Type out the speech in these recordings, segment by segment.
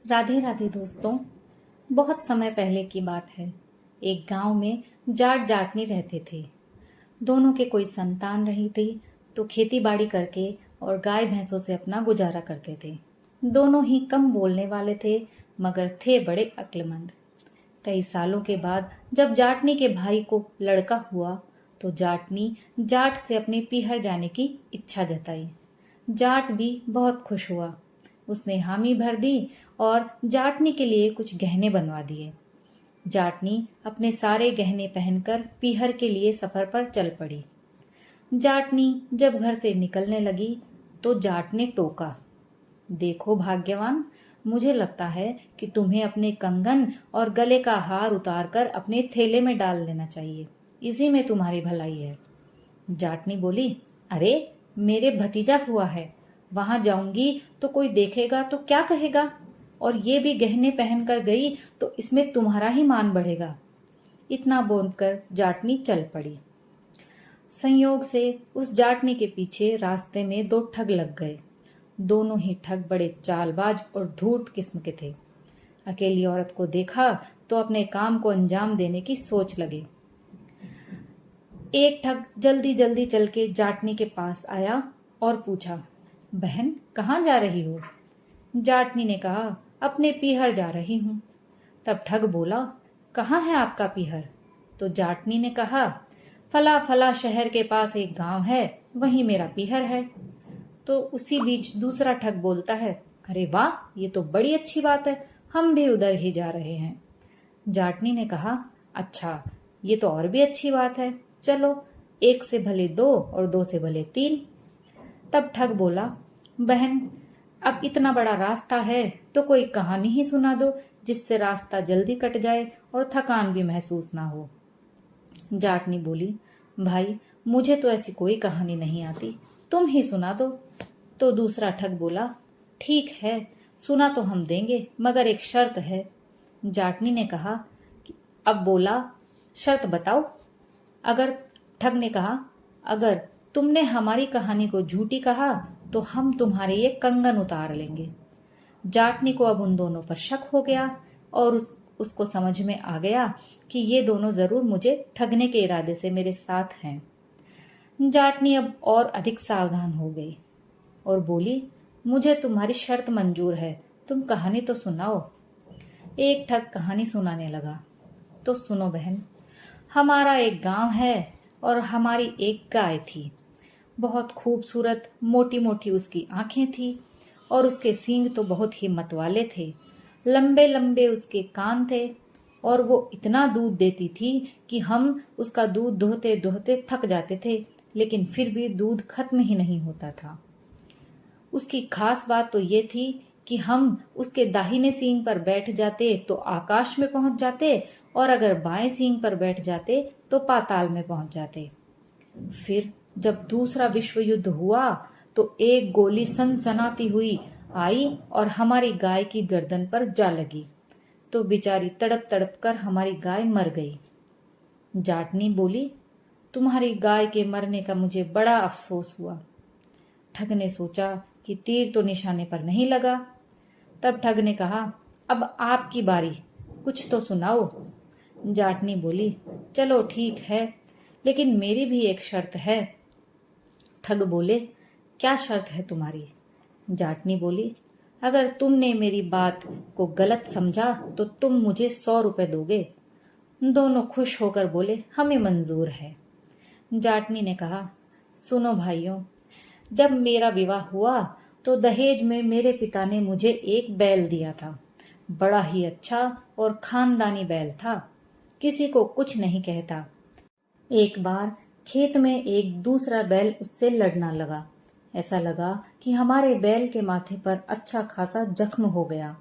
राधे राधे दोस्तों। बहुत समय पहले की बात है। एक गांव में जाट जाटनी रहते थे। दोनों के कोई संतान रही थी, तो खेती बाड़ी करके और गाय भैंसों से अपना गुजारा करते थे। दोनों ही कम बोलने वाले थे, मगर थे बड़े अक्लमंद। कई सालों के बाद जब जाटनी के भाई को लड़का हुआ, तो जाटनी जाट से अपने पीहर जाने की इच्छा जताई। जाट भी बहुत खुश हुआ। उसने हामी भर दी और जाटनी के लिए कुछ गहने बनवा दिए। जाटनी अपने सारे गहने पहनकर पीहर के लिए सफर पर चल पड़ी। जाटनी जब घर से निकलने लगी तो जाट ने टोका, देखो भाग्यवान, मुझे लगता है कि तुम्हें अपने कंगन और गले का हार उतारकर अपने थैले में डाल लेना चाहिए। इसी में तुम्हारी भलाई है। जाटनी बोली, अरे मेरे भतीजा हुआ है, वहां जाऊंगी तो कोई देखेगा तो क्या कहेगा, और ये भी गहने पहनकर गई तो इसमें तुम्हारा ही मान बढ़ेगा। इतना बोलकर जाटनी चल पड़ी। संयोग से उस जाटनी के पीछे रास्ते में दो ठग लग गए। दोनों ही ठग बड़े चालबाज और धूर्त किस्म के थे। अकेली औरत को देखा तो अपने काम को अंजाम देने की सोच लगे। एक ठग जल्दी जल्दी चल के जाटनी के पास आया और पूछा, बहन कहाँ जा रही हो? जाटनी ने कहा, अपने पीहर जा रही हूँ। तब ठग बोला, कहाँ है आपका पीहर? तो जाटनी ने कहा, फला फला शहर के पास एक गांव है, वहीं मेरा पीहर है। तो उसी बीच दूसरा ठग बोलता है, अरे वाह, ये तो बड़ी अच्छी बात है, हम भी उधर ही जा रहे हैं। जाटनी ने कहा, अच्छा, ये तो और भी अच्छी बात है, चलो, एक से भले दो और दो से भले तीन। तब ठग बोला, बहन अब इतना बड़ा रास्ता है तो कोई कहानी ही सुना दो, जिससे रास्ता जल्दी कट जाए और थकान भी महसूस ना हो। जाटनी बोली, भाई मुझे तो ऐसी कोई कहानी नहीं आती, तुम ही सुना दो। तो दूसरा ठग बोला, ठीक है, सुना तो हम देंगे, मगर एक शर्त है। जाटनी ने कहा, अब बोला, शर्त बताओ। अगर ठग ने कहा, अगर तुमने हमारी कहानी को झूठी कहा तो हम तुम्हारे ये कंगन उतार लेंगे। जाटनी को अब उन दोनों पर शक हो गया और उसको समझ में आ गया कि ये दोनों जरूर मुझे ठगने के इरादे से मेरे साथ हैं। जाटनी अब और अधिक सावधान हो गई और बोली, मुझे तुम्हारी शर्त मंजूर है, तुम कहानी तो सुनाओ। एक ठग कहानी सुनाने लगा, तो सुनो बहन, हमारा एक गांव है और हमारी एक गाय थी। बहुत खूबसूरत मोटी मोटी उसकी आंखें थी और उसके सींग तो बहुत ही मतवाले थे। लंबे लंबे उसके कान थे और वो इतना दूध देती थी कि हम उसका दूध दोहते दोहते थक जाते थे, लेकिन फिर भी दूध खत्म ही नहीं होता था। उसकी खास बात तो ये थी कि हम उसके दाहिने सींग पर बैठ जाते तो आकाश में पहुंच जाते, और अगर बाएं सींग पर बैठ जाते तो पाताल में पहुंच जाते। फिर जब दूसरा विश्व युद्ध हुआ तो एक गोली सनसनाती हुई आई और हमारी गाय की गर्दन पर जा लगी, तो बेचारी तड़प तड़प कर हमारी गाय मर गई। जाटनी बोली, तुम्हारी गाय के मरने का मुझे बड़ा अफसोस हुआ। ठग ने सोचा कि तीर तो निशाने पर नहीं लगा। तब ठग ने कहा, अब आपकी बारी, कुछ तो सुनाओ। जाटनी बोली, चलो ठीक है, लेकिन मेरी भी एक शर्त है। ठग बोले, क्या शर्त है तुम्हारी? जाटनी बोली, अगर तुमने मेरी बात को गलत समझा तो तुम मुझे 100 रुपए दोगे। दोनों खुश होकर बोले, हमें मंजूर है। जाटनी ने कहा, सुनो भाइयों, जब मेरा विवाह हुआ तो दहेज में मेरे पिता ने मुझे एक बैल दिया था। बड़ा ही अच्छा और खानदानी बैल था, किसी को कुछ नहीं कहता। एक बार खेत में एक दूसरा बैल उससे लड़ना लगा। ऐसा लगा कि हमारे बैल के माथे पर अच्छा खासा जख्म हो गया।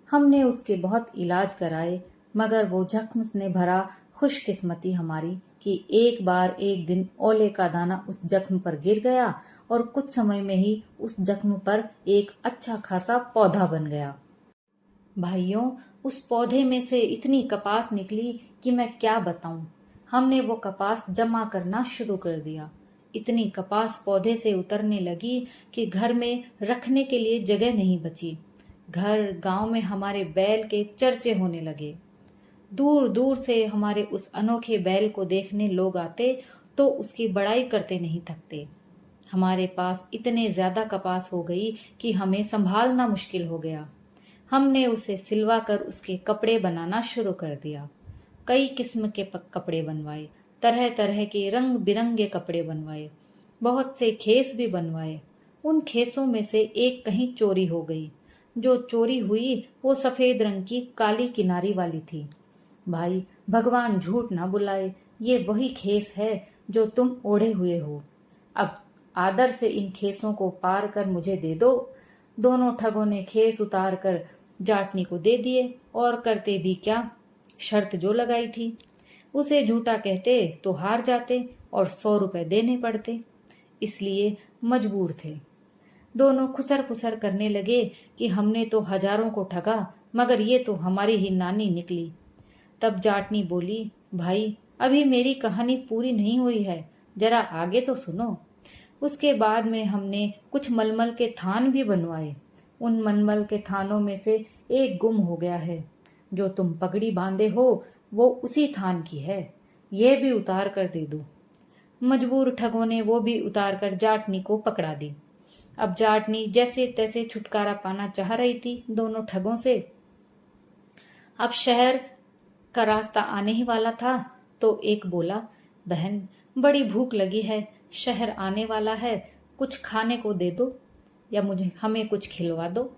हमने उसके बहुत इलाज कराए, मगर वो जख्म ने भरा खुशकिस्मती हमारी कि एक बार एक दिन ओले का दाना उस जख्म पर गिर गया और कुछ समय में ही उस जख्म पर एक अच्छा खासा पौधा बन गया। भाइयों, उस पौधे में से इतनी कपास निकली कि मैं क्या बताऊं। हमने वो कपास जमा करना शुरू कर दिया। इतनी कपास पौधे से उतरने लगी कि घर में रखने के लिए जगह नहीं बची। घर गांव में हमारे बैल के चर्चे होने लगे। दूर दूर से हमारे उस अनोखे बैल को देखने लोग आते तो उसकी बड़ाई करते नहीं थकते। हमारे पास इतने ज्यादा कपास हो गई कि हमें संभालना मुश्किल हो गया। हमने उसे सिलवा कर उसके कपड़े बनाना शुरू कर दिया। कई किस्म के कपड़े बनवाए, तरह तरह के रंग बिरंगे कपड़े बनवाए, बहुत से खेस भी बनवाए। उन खेसों में से एक कहीं चोरी हो गई। जो चोरी हुई वो सफेद रंग की काली किनारी वाली थी। भाई, भगवान झूठ ना बुलाए, ये वही खेस है जो तुम ओढ़े हुए हो। अब आदर से इन खेसों को पार कर मुझे दे दो। दोनों ठगों ने खेस उतार कर जाटनी को दे दिए और करते भी क्या, शर्त जो लगाई थी उसे झूठा कहते तो हार जाते और 100 रुपए देने पड़ते, इसलिए मजबूर थे। दोनों खुसर पुसर करने लगे कि हमने तो हजारों को ठगा, मगर ये तो हमारी ही नानी निकली। तब जाटनी बोली, भाई अभी मेरी कहानी पूरी नहीं हुई है, जरा आगे तो सुनो। उसके बाद में हमने कुछ मलमल के थान भी बनवाए। उन मलमल के थानों में से एक गुम हो गया है। जो तुम पगड़ी बांधे हो वो उसी थान की है, ये भी उतार कर दे दो। मजबूर ठगों ने वो भी उतार कर जाटनी को पकड़ा दी। अब जाटनी जैसे तैसे छुटकारा पाना चाह रही थी दोनों ठगों से। अब शहर का रास्ता आने ही वाला था तो एक बोला, बहन बड़ी भूख लगी है, शहर आने वाला है, कुछ खाने को दे दो या हमें कुछ खिलवा दो।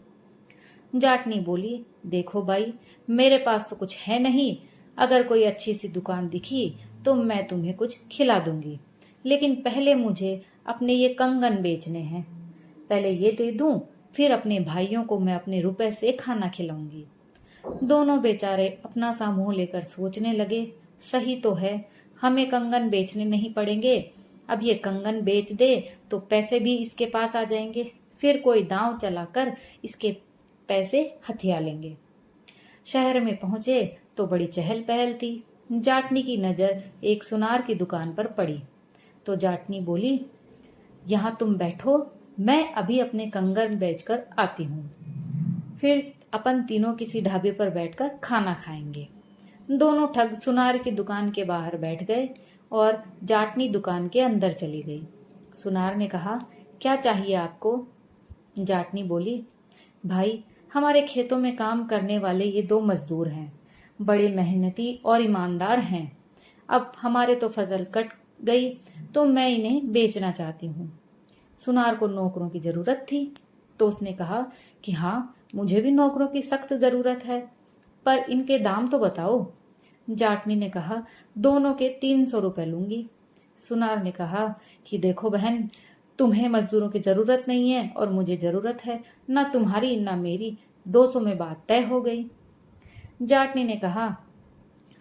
जाटनी बोली, देखो भाई मेरे पास तो कुछ है नहीं, अगर कोई अच्छी सी दुकान दिखी तो मैं तुम्हें कुछ खिला दूंगी, लेकिन पहले मुझे अपने ये कंगन बेचने हैं। पहले ये दे दूं, फिर अपने भाइयों को मैं अपने रुपए से खाना खिलाऊंगी। दोनों बेचारे अपना सा मुंह लेकर सोचने लगे, सही तो है, हमें कंगन बेचने नहीं पड़ेंगे। अब ये कंगन बेच दे तो पैसे भी इसके पास आ जाएंगे, फिर कोई दांव चलाकर इसके पैसे हथिया लेंगे। शहर में पहुंचे तो बड़ी चहल पहल थी। जाटनी की नजर एक सुनार की दुकान पर पड़ी तो जाटनी बोली, यहाँ तुम बैठो, मैं अभी अपने कंगन बेचकर आती हूँ, फिर अपन तीनों किसी ढाबे पर बैठकर खाना खाएंगे। दोनों ठग सुनार की दुकान के बाहर बैठ गए और जाटनी दुकान के अंदर चली गई। सुनार ने कहा, क्या चाहिए आपको? जाटनी बोली, भाई हमारे खेतों में काम करने वाले ये 2 मजदूर हैं, बड़े मेहनती और ईमानदार हैं। अब हमारे तो फसल कट गई तो मैं इन्हें बेचना चाहती हूँ। सुनार को नौकरों की जरूरत थी तो उसने कहा कि हाँ, मुझे भी नौकरों की सख्त जरूरत है, पर इनके दाम तो बताओ। जाटनी ने कहा, दोनों के 300 रुपए लूंगी। सुनार ने कहा कि देखो बहन, तुम्हें मजदूरों की जरूरत नहीं है और मुझे जरूरत है, ना तुम्हारी ना मेरी, 200 में बात तय हो गई। जाटनी ने कहा,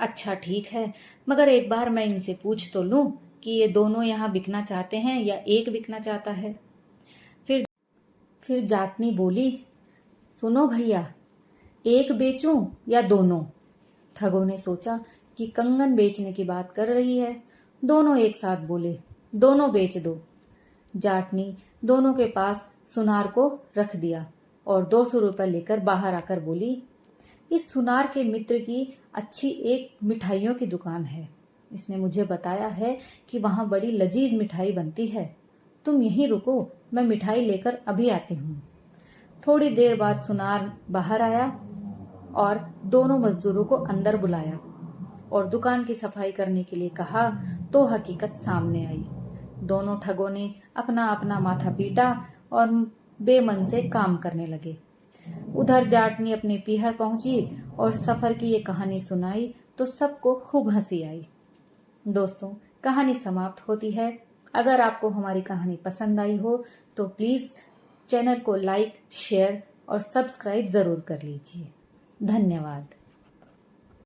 अच्छा ठीक है, मगर एक बार मैं इनसे पूछ तो लूं कि ये दोनों यहाँ बिकना चाहते हैं या एक बिकना चाहता है। फिर जाटनी बोली, सुनो भैया, एक बेचूं या दोनों? ठगों ने सोचा कि कंगन बेचने की बात कर रही है। दोनों एक साथ बोले, दोनों बेच दो। जाटनी दोनों के पास सुनार को रख दिया और 200 रुपए लेकर बाहर आकर बोली, इस सुनार के मित्र की अच्छी एक मिठाइयों की दुकान है, इसने मुझे बताया है कि वहां बड़ी लजीज मिठाई बनती है, तुम यहीं रुको, मैं मिठाई लेकर अभी आती हूँ। थोड़ी देर बाद सुनार बाहर आया और दोनों मजदूरों को अंदर बुलाया और दुकान की सफाई करने के लिए कहा तो हकीकत सामने आई। दोनों ठगों ने अपना अपना माथा पीटा और बेमन से काम करने लगे। उधर जाटनी अपने पीहर पहुंची और सफर की ये कहानी सुनाई तो सबको खूब हंसी आई। दोस्तों, कहानी समाप्त होती है। अगर आपको हमारी कहानी पसंद आई हो तो प्लीज चैनल को लाइक, शेयर और सब्सक्राइब जरूर कर लीजिए। धन्यवाद।